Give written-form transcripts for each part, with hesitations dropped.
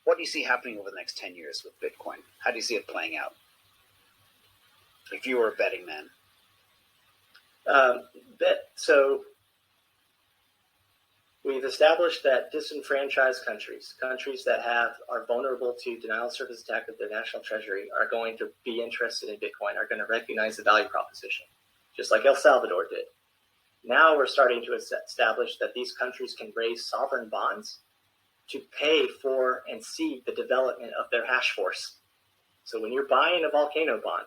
What do you see happening over the next 10 years with Bitcoin? How do you see it playing out? If you were a betting man. So we've established that disenfranchised countries that are vulnerable to denial of service attack of their national treasury, are going to be interested in Bitcoin, are going to recognize the value proposition, just like El Salvador did. Now we're starting to establish that these countries can raise sovereign bonds to pay for and seed the development of their hash force. So when you're buying a volcano bond,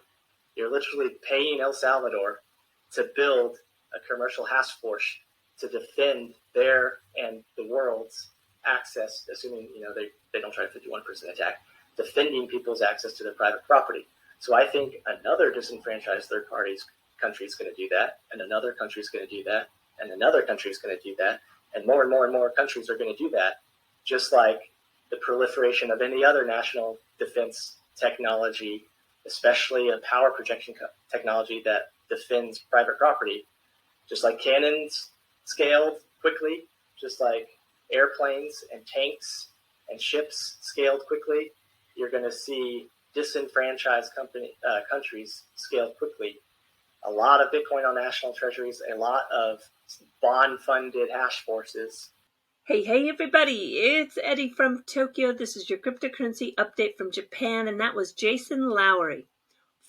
you're literally paying El Salvador to build a commercial hash force to defend their and the world's access, assuming they don't try a 51% attack, defending people's access to their private property. So I think another disenfranchised third parties country is going to do that, and another country is going to do that, and another country is going to do that, and more countries are going to do that, just like the proliferation of any other national defense technology, especially a power projection technology that defends private property. Just like cannons scaled quickly, just like airplanes and tanks and ships scaled quickly, you're going to see disenfranchised countries scaled quickly. A lot of Bitcoin on national treasuries, a lot of bond-funded hash forces. Hey everybody, it's Eddie from Tokyo. This is your cryptocurrency update from Japan, and that was Jason Lowery,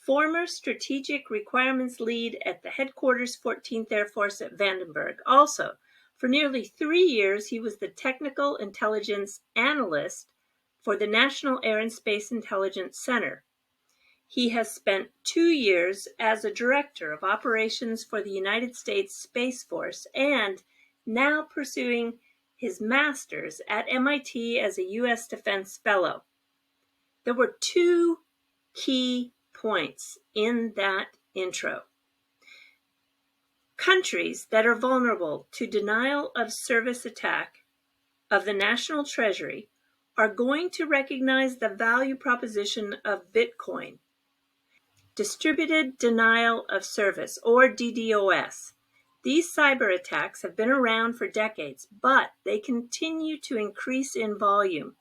former Strategic Requirements Lead at the Headquarters 14th Air Force at Vandenberg. Also, for nearly 3 years, he was the Technical Intelligence Analyst for the National Air and Space Intelligence Center. He has spent 2 years as a Director of Operations for the United States Space Force and now pursuing his master's at MIT as a U.S. Defense Fellow. There were 2 key points in that intro. Countries that are vulnerable to denial of service attack of the national treasury are going to recognize the value proposition of Bitcoin. Distributed denial of service, or DDoS. These cyber attacks have been around for decades, but they continue to increase in volume.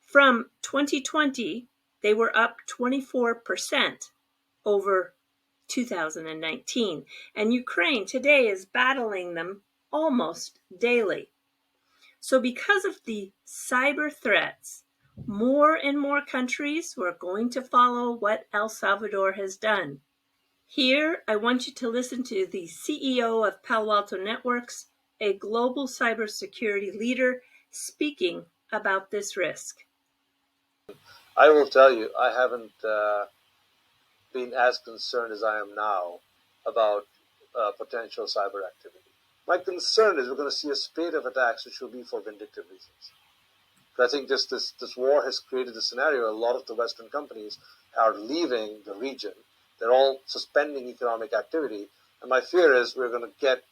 From 2020, they were up 24% over 2019, and Ukraine today is battling them almost daily. So because of the cyber threats, more and more countries were going to follow what El Salvador has done. Here, I want you to listen to the CEO of Palo Alto Networks, a global cybersecurity leader, speaking about this risk. I will tell you, I haven't been as concerned as I am now about potential cyber activity. My concern is we're going to see a spate of attacks which will be for vindictive reasons. But I think this war has created a scenario. A lot of the Western companies are leaving the region. They're all suspending economic activity. And my fear is we're going to get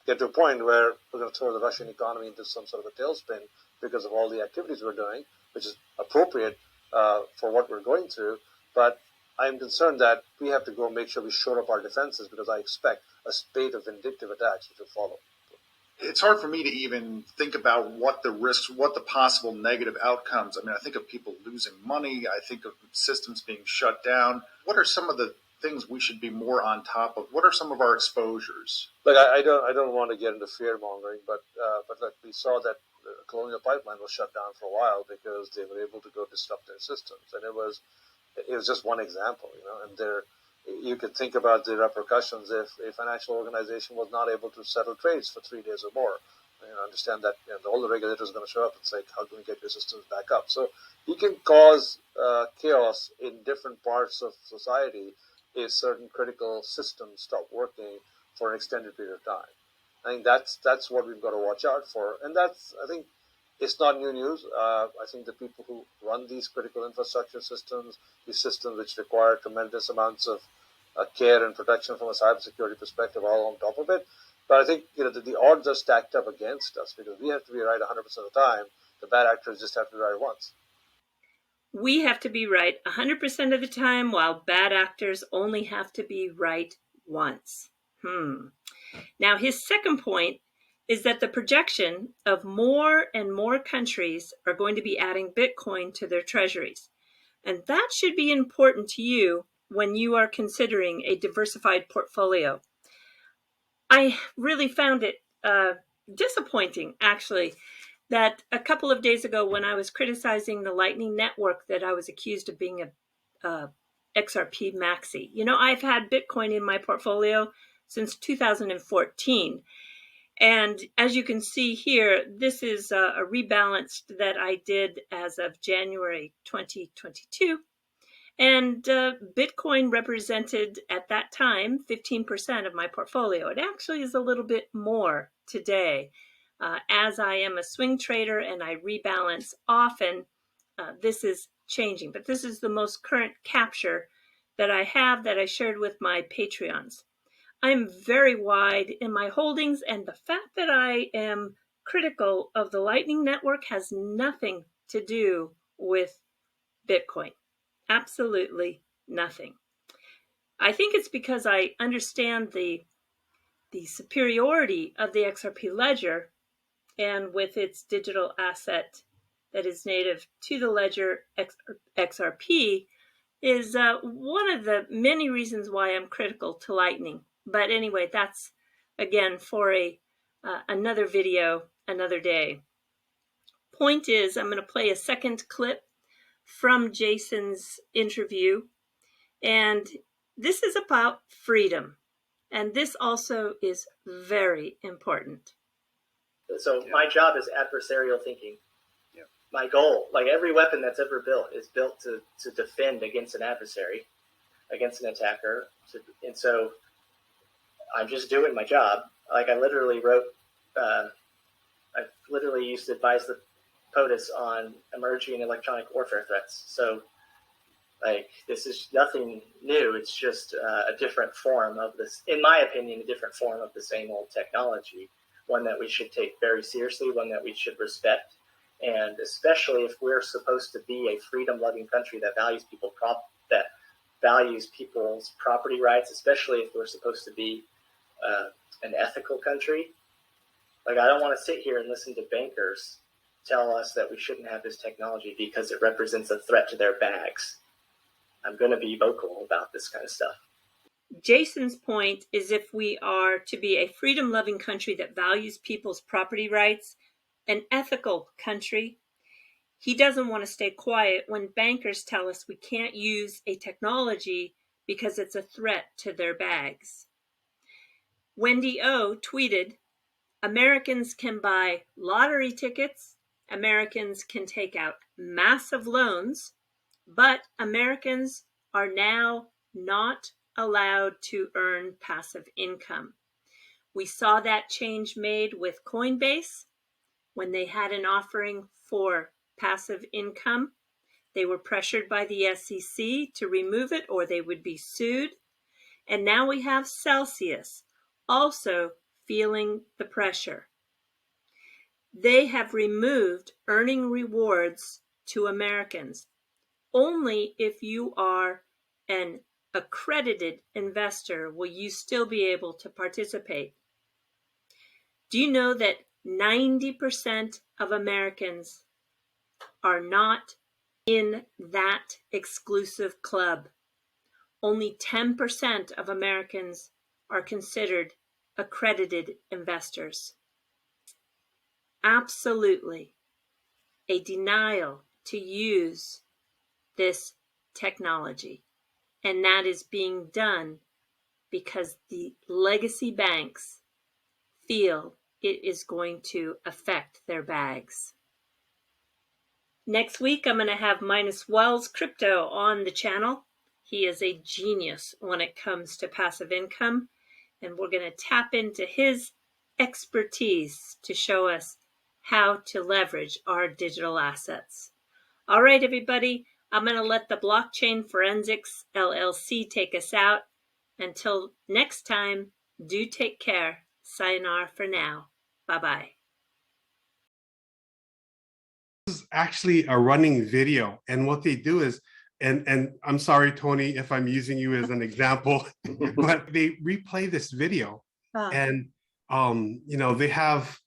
to a point where we're going to throw the Russian economy into some sort of a tailspin because of all the activities we're doing, which is appropriate for what we're going through. But I'm concerned that we have to go make sure we shore up our defenses because I expect a spate of vindictive attacks which will follow. It's hard for me to even think about what the risks, what the possible negative outcomes. I mean, I think of people losing money. I think of systems being shut down. What are some of the things we should be more on top of? What are some of our exposures? Look, I don't want to get into fear mongering, but look, we saw that the Colonial Pipeline was shut down for a while because they were able to go disrupt their systems, and it was just one example, and you could think about the repercussions if a financial organization was not able to settle trades for 3 days or more. Understand that all the regulators are going to show up and say, how can we get your systems back up? So you can cause chaos in different parts of society if certain critical systems stop working for an extended period of time. I think that's what we've got to watch out for. And I think it's not new news. I think the people who run these critical infrastructure systems, these systems which require tremendous amounts of care and protection from a cybersecurity perspective, are all on top of it. But I think the odds are stacked up against us because we have to be right 100% of the time. The bad actors just have to be right once. We have to be right 100% of the time, while bad actors only have to be right once. Now, his second point is that the projection of more and more countries are going to be adding Bitcoin to their treasuries. And that should be important to you when you are considering a diversified portfolio. I really found it disappointing, actually, that a couple of days ago when I was criticizing the Lightning Network that I was accused of being a XRP maxi. You know, I've had Bitcoin in my portfolio since 2014. And as you can see here, this is a rebalance that I did as of January 2022. And Bitcoin represented at that time 15% of my portfolio. It actually is a little bit more today. As I am a swing trader and I rebalance often, this is changing. But this is the most current capture that I have that I shared with my Patreons. I'm very wide in my holdings, and the fact that I am critical of the Lightning Network has nothing to do with Bitcoin. Absolutely nothing. I think it's because I understand the superiority of the XRP ledger, and with its digital asset that is native to the ledger, XRP, is one of the many reasons why I'm critical to Lightning. But anyway, that's again for another video, another day. Point is, I'm going to play a second clip from Jason's interview, and this is about freedom, and this also is very important. So my job is adversarial thinking. My goal, like every weapon that's ever built, is built to defend against an adversary, against an attacker. And so I'm just doing my job. Like I literally wrote, I literally used to advise the POTUS on emerging electronic warfare threats. So like this is nothing new. It's just a different form of this, in my opinion, a different form of the same old technology, one that we should take very seriously, one that we should respect. And especially if we're supposed to be a freedom-loving country that values people's property rights, especially if we're supposed to be an ethical country. Like I don't want to sit here and listen to bankers tell us that we shouldn't have this technology because it represents a threat to their bags. I'm going to be vocal about this kind of stuff. Jason's point is if we are to be a freedom-loving country that values people's property rights, an ethical country, he doesn't want to stay quiet when bankers tell us we can't use a technology because it's a threat to their bags. Wendy O tweeted, Americans can buy lottery tickets, Americans can take out massive loans, but Americans are now not allowed to earn passive income. We saw that change made with Coinbase. When they had an offering for passive income, they were pressured by the SEC to remove it or they would be sued. And now we have Celsius also feeling the pressure. They have removed earning rewards to Americans. Only if you are an accredited investor will you still be able to participate. Do you know that 90% of Americans are not in that exclusive club? Only 10% of Americans are considered accredited investors. Absolutely a denial to use this technology. And that is being done because the legacy banks feel it is going to affect their bags. Next week, I'm going to have Minus Wells Crypto on the channel. He is a genius when it comes to passive income, and we're going to tap into his expertise to show us how to leverage our digital assets. All right, everybody, I'm going to let the Blockchain Forensics LLC take us out. Until next time, do take care. Sayonara for now. Bye-bye. This is actually a running video, and what they do is, and I'm sorry, Tony, if I'm using you as an example, but they replay this video, and they have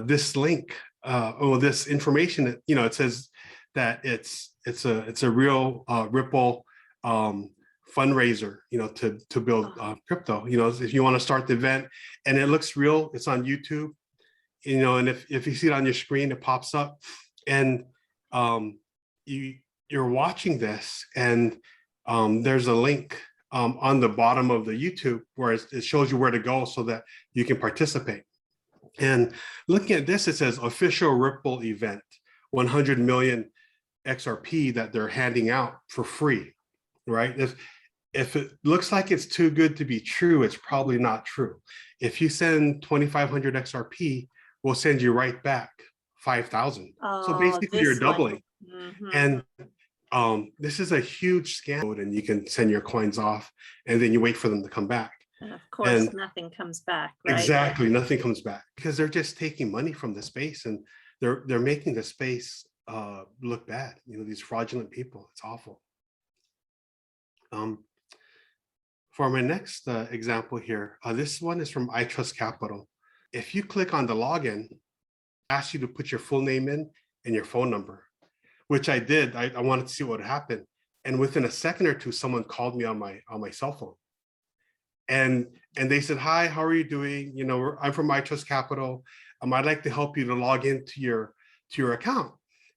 this link or this information. It says that it's a real Ripple fundraiser, to build crypto. If you want to start the event, and it looks real, it's on YouTube. And if you see it on your screen, it pops up, and you're watching this, and there's a link on the bottom of the YouTube where it shows you where to go so that you can participate. And looking at this, it says official Ripple event, 100 million XRP that they're handing out for free, right? If it looks like it's too good to be true, it's probably not true. If you send 2,500 XRP, we'll send you right back 5,000. So basically you're doubling. And this is a huge scam, and you can send your coins off, and then you wait for them to come back. And of course, nothing comes back, right? Exactly, nothing comes back, because they're just taking money from the space, and they're making the space look bad. These fraudulent people. It's awful. For my next example here, this one is from I Trust Capital. If you click on the login, it asks you to put your full name in and your phone number, which I did. I wanted to see what would happen. And within a second or two, someone called me on my cell phone. And they said, "Hi, how are you doing? I'm from I Trust Capital. I'd like to help you to log into your account."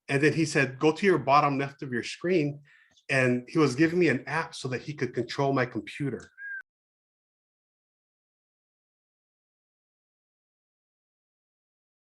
And then he said, "Go to your bottom left of your screen." And he was giving me an app so that he could control my computer.